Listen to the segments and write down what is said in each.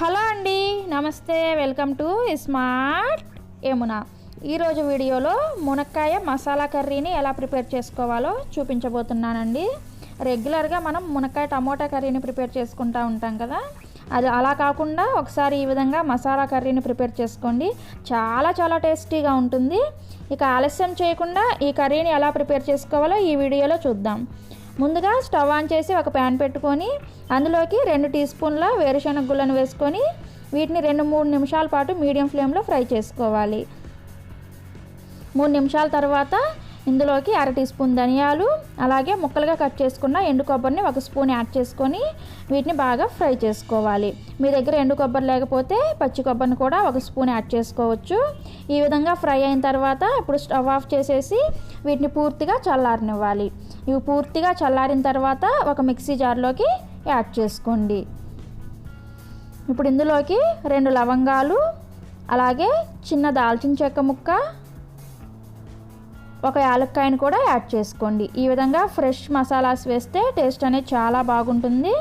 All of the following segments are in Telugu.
హలో అండి, నమస్తే. Welcome to smart Yamuna. ఈరోజు వీడియోలో మునక్కాయ మసాలా కర్రీని ఎలా ప్రిపేర్ చేసుకోవాలో చూపించబోతున్నానండి. రెగ్యులర్గా మనం మునక్కాయ టమోటా కర్రీని ప్రిపేర్ చేసుకుంటూ ఉంటాం కదా, అది అలా కాకుండా ఒకసారి ఈ విధంగా మసాలా కర్రీని ప్రిపేర్ చేసుకోండి. చాలా టేస్టీగా ఉంటుంది. ఇక ఆలస్యం చేయకుండా ఈ కర్రీని ఎలా ప్రిపేర్ చేసుకోవాలో ఈ వీడియోలో చూద్దాం. ముందుగా స్టవ్ ఆన్ చేసి ఒక ప్యాన్ పెట్టుకొని అందులోకి 2 టీ స్పూన్ల వేరుశనగ గుళ్ళను వేసుకొని వీటిని 2-3 నిమిషాల పాటు మీడియం ఫ్లేమ్లో ఫ్రై చేసుకోవాలి. 3 నిమిషాల తర్వాత ఇందులోకి 1/2 టీ స్పూన్ ధనియాలు, అలాగే ముక్కలుగా కట్ చేసుకున్న ఎండు కొబ్బరిని 1 స్పూన్ యాడ్ చేసుకొని వీటిని బాగా ఫ్రై చేసుకోవాలి. మీ దగ్గర ఎండు కొబ్బరి లేకపోతే పచ్చి కొబ్బరిని కూడా 1 స్పూన్ యాడ్ చేసుకోవచ్చు. ఈ విధంగా ఫ్రై అయిన తర్వాత ఇప్పుడు స్టవ్ ఆఫ్ చేసేసి వీటిని పూర్తిగా చల్లారనివ్వాలి. ఇవి పూర్తిగా చల్లారిన తర్వాత ఒక మిక్సీ జార్లోకి యాడ్ చేసుకోండి. ఇప్పుడు ఇందులోకి 2 లవంగాలు, అలాగే చిన్న దాల్చిన చెక్క ముక్క, ఒక యాలక్కాయని కూడా యాడ్ చేసుకోండి. ఈ విధంగా ఫ్రెష్ మసాలాస్ వేస్తే టేస్ట్ అనేది చాలా బాగుంటుంది.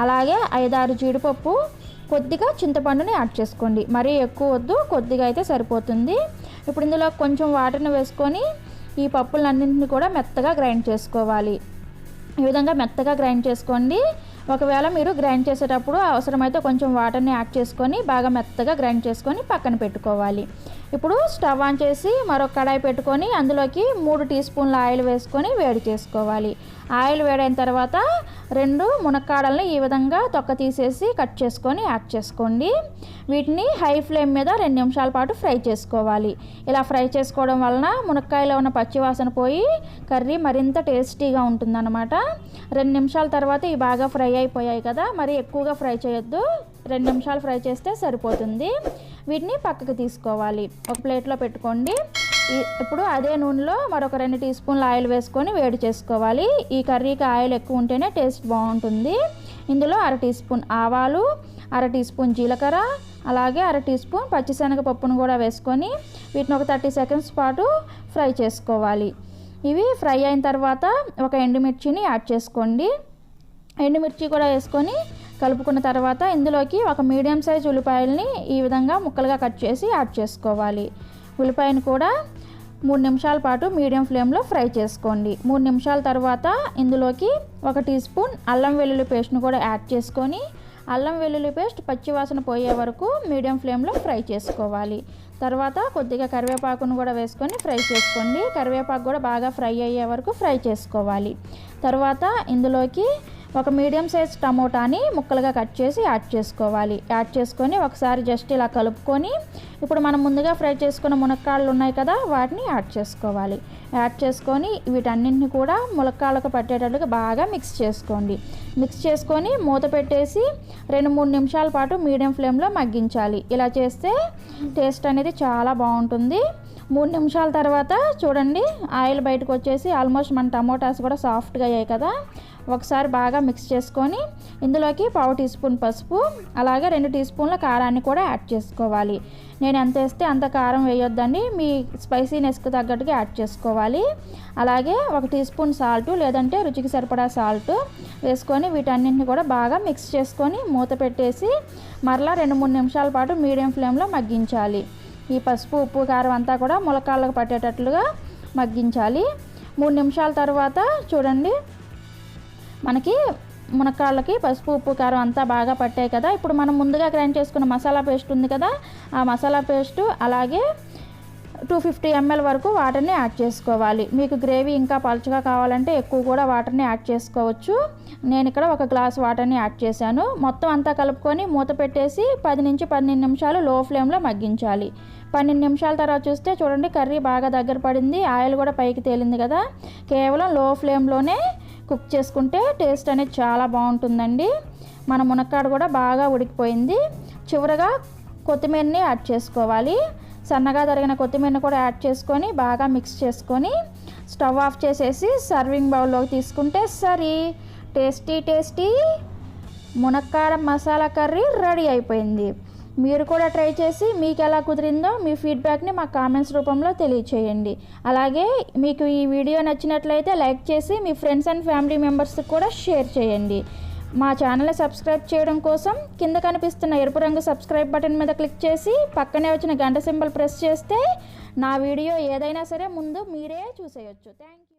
అలాగే 5-6 జీడిపప్పు, కొద్దిగా చింతపండుని యాడ్ చేసుకోండి. మరీ ఎక్కువ వద్దు, కొద్దిగా అయితే సరిపోతుంది. ఇప్పుడు ఇందులో కొంచెం వాటర్ని వేసుకొని ఈ పప్పులన్నింటినీ కూడా మెత్తగా గ్రైండ్ చేసుకోవాలి. ఈ విధంగా మెత్తగా గ్రైండ్ చేసుకోండి. ఒకవేళ మీరు గ్రైండ్ చేసేటప్పుడు అవసరమైతే కొంచెం వాటర్ని యాడ్ చేసుకొని బాగా మెత్తగా గ్రైండ్ చేసుకొని పక్కన పెట్టుకోవాలి. ఇప్పుడు స్టవ్ ఆన్ చేసి మరొక కడాయి పెట్టుకొని అందులోకి 3 టీ స్పూన్ల ఆయిల్ వేసుకొని వేడి చేసుకోవాలి. ఆయిల్ వేడైన తర్వాత 2 మునక్కాడల్ని ఈ విధంగా తొక్క తీసేసి కట్ చేసుకొని యాడ్ చేసుకోండి. వీటిని హై ఫ్లేమ్ మీద 2 నిమిషాల పాటు ఫ్రై చేసుకోవాలి. ఇలా ఫ్రై చేసుకోవడం వలన మునక్కాయలో ఉన్న పచ్చివాసన పోయి కర్రీ మరింత టేస్టీగా ఉంటుందన్నమాట. 2 నిమిషాల తర్వాత ఇవి బాగా ఫ్రై అయిపోయాయి కదా, మరి ఎక్కువగా ఫ్రై చేయొద్దు, 2 నిమిషాలు ఫ్రై చేస్తే సరిపోతుంది. వీటిని పక్కకు తీసుకోవాలి. ఒక ప్లేట్లో పెట్టుకోండి. ఇప్పుడు అదే నూనెలో మరొక 2 టీ స్పూన్ల ఆయిల్ వేసుకొని వేడి చేసుకోవాలి. ఈ కర్రీకి ఆయిల్ ఎక్కువ ఉంటేనే టేస్ట్ బాగుంటుంది. ఇందులో 1/2 టీ స్పూన్ ఆవాలు, 1/2 టీ స్పూన్ జీలకర్ర, అలాగే 1/2 టీ స్పూన్ పచ్చిశనగపప్పును కూడా వేసుకొని వీటిని ఒక 30 సెకండ్స్ పాటు ఫ్రై చేసుకోవాలి. ఇవి ఫ్రై అయిన తర్వాత ఒక ఎండుమిర్చిని యాడ్ చేసుకోండి. ఎండుమిర్చి కూడా వేసుకొని కలుపుకున్న తర్వాత ఇందులోకి ఒక మీడియం సైజ్ ఉల్లిపాయలని ఈ విధంగా ముక్కలుగా కట్ చేసి యాడ్ చేసుకోవాలి. ఉల్లిపాయను కూడా 3 నిమిషాల పాటు మీడియం ఫ్లేమ్లో ఫ్రై చేసుకోండి. 3 నిమిషాల తర్వాత ఇందులోకి 1 టీ స్పూన్ అల్లం వెల్లుల్లి పేస్ట్ను కూడా యాడ్ చేసుకొని అల్లం వెల్లుల్లి పేస్ట్ పచ్చివాసన పోయే వరకు మీడియం ఫ్లేమ్లో ఫ్రై చేసుకోవాలి. తర్వాత కొద్దిగా కరివేపాకును కూడా వేసుకొని ఫ్రై చేసుకోండి. కరివేపాకు కూడా బాగా ఫ్రై అయ్యే వరకు ఫ్రై చేసుకోవాలి. తర్వాత ఇందులోకి ఒక మీడియం సైజ్ టమోటాని ముక్కలుగా కట్ చేసి యాడ్ చేసుకోవాలి. యాడ్ చేసుకొని ఒకసారి జస్ట్ ఇలా కలుపుకొని ఇప్పుడు మనం ముందుగా ఫ్రై చేసుకున్న మునక్కాడలు ఉన్నాయి కదా, వాటిని యాడ్ చేసుకోవాలి. యాడ్ చేసుకొని వీటన్నింటిని కూడా ములక్కాడలకు పట్టేటట్లుగా బాగా మిక్స్ చేసుకోండి. మిక్స్ చేసుకొని మూత పెట్టేసి 2-3 నిమిషాల పాటు మీడియం ఫ్లేమ్లో మగ్గించాలి. ఇలా చేస్తే టేస్ట్ అనేది చాలా బాగుంటుంది. 3 నిమిషాల తర్వాత చూడండి, ఆయిల్ బయటకు వచ్చేసి ఆల్మోస్ట్ మన టమోటాస్ కూడా సాఫ్ట్గా అయ్యాయి కదా. ఒకసారి బాగా మిక్స్ చేసుకొని ఇందులోకి 1/4 టీ స్పూన్ పసుపు, అలాగే 2 టీ స్పూన్ల కారాన్ని కూడా యాడ్ చేసుకోవాలి. నేను ఎంత వేస్తే అంత కారం వేయొద్దండి, మీ స్పైసీనెస్కి తగ్గట్టుగా యాడ్ చేసుకోవాలి. అలాగే 1 టీ స్పూన్ సాల్ట్, లేదంటే రుచికి సరిపడా సాల్ట్ వేసుకొని వీటన్నింటిని కూడా బాగా మిక్స్ చేసుకొని మూత పెట్టేసి మరలా 2-3 నిమిషాల పాటు మీడియం ఫ్లేమ్లో మగ్గించాలి. ఈ పసుపు, ఉప్పు, కారం అంతా కూడా ములక్కాడలకు పట్టేటట్లుగా మగ్గించాలి. 3 నిమిషాల తర్వాత చూడండి, మనకి మునక్కాడలకి పసుపు, ఉప్పు, కారం అంతా బాగా పట్టాయి కదా. ఇప్పుడు మనం ముందుగా గ్రైండ్ చేసుకున్న మసాలా పేస్ట్ ఉంది కదా, ఆ మసాలా పేస్టు అలాగే 250 ml వరకు వాటర్ని యాడ్ చేసుకోవాలి. మీకు గ్రేవీ ఇంకా పలుచగా కావాలంటే ఎక్కువ కూడా వాటర్ని యాడ్ చేసుకోవచ్చు. నేను ఇక్కడ 1 గ్లాస్ వాటర్ని యాడ్ చేశాను. మొత్తం అంతా కలుపుకొని మూత పెట్టేసి 10-12 నిమిషాలు లో ఫ్లేమ్లో మగ్గించాలి. 12 నిమిషాల తర్వాత చూస్తే చూడండి, కర్రీ బాగా దగ్గర పడింది, ఆయిల్ కూడా పైకి తేలింది కదా. కేవలం లో ఫ్లేమ్లోనే కుక్ చేసుకుంటే టేస్ట్ అనేది చాలా బాగుంటుందండి. మన మునక్కాడ కూడా బాగా ఉడికిపోయింది. చివరగా కొత్తిమీరని యాడ్ చేసుకోవాలి. సన్నగా తరిగిన కొత్తిమీరని కూడా యాడ్ చేసుకొని బాగా మిక్స్ చేసుకొని స్టవ్ ఆఫ్ చేసేసి సర్వింగ్ బౌల్లోకి తీసుకుంటే సరి టేస్టీ మునక్కాడ మసాలా కర్రీ రెడీ అయిపోయింది. మీరు కూడా ట్రై చేసి మీకు ఎలా కుదిరిందో మీ ఫీడ్బ్యాక్ని మా కామెంట్స్ రూపంలో తెలియచేయండి. అలాగే మీకు ఈ వీడియో నచ్చినట్లయితే లైక్ చేసి మీ ఫ్రెండ్స్ అండ్ ఫ్యామిలీ మెంబర్స్కి కూడా షేర్ చేయండి. మా ఛానల్ని సబ్స్క్రైబ్ చేయడం కోసం కింద కనిపిస్తున్న ఎరుపు రంగు సబ్స్క్రైబ్ బటన్ మీద క్లిక్ చేసి పక్కనే వచ్చిన గంట సింబల్ ప్రెస్ చేస్తే నా వీడియో ఏదైనా సరే ముందు మీరే చూసేయొచ్చు. Thank you.